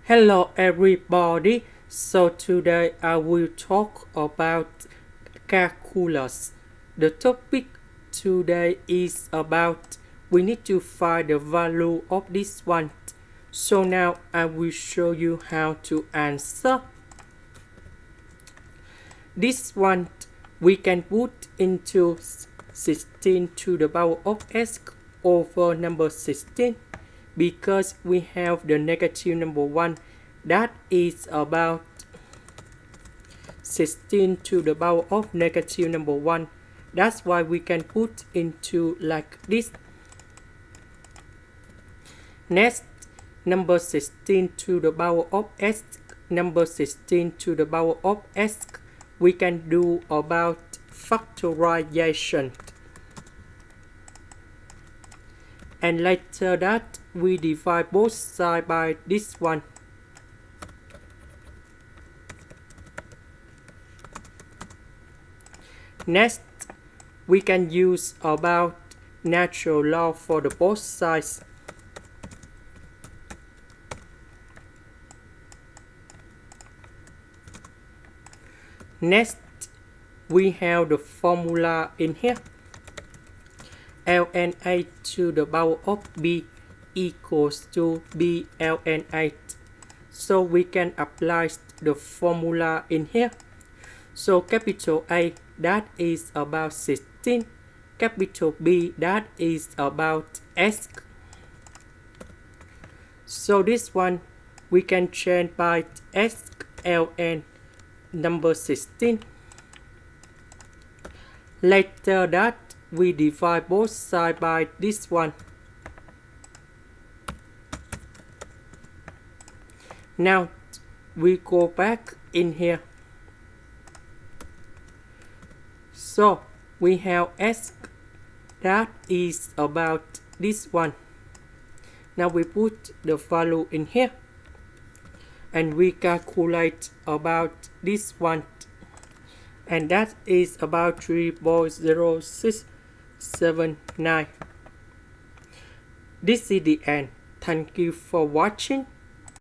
Hello everybody, so today I will talk about calculus. The topic today is about we need to find the value of this one. So now I will show you how to answer. This one we can put into 16 to the power of s over number 16 because we have the negative number 1 that is about 16 to the power of negative number 1. That's why we can put into like this. Next, number 16 to the power of s, number 16 to the power of s, we can do about factorization. And later that, we divide both sides by this one. Next, we can use about natural log for the both sides. Next, we have the formula in here. ln 8 to the power of b equals to b ln 8. So we can apply the formula in here. So capital A, that is about 16. Capital B, that is about s. So this one, we can change by s ln number 16. Later that, we divide both sides by this one. Now, we go back in here. So, we have s that is about this one. Now we put the value in here. And we calculate about this one. And that is about 3.0679. This is the end. Thank you for watching.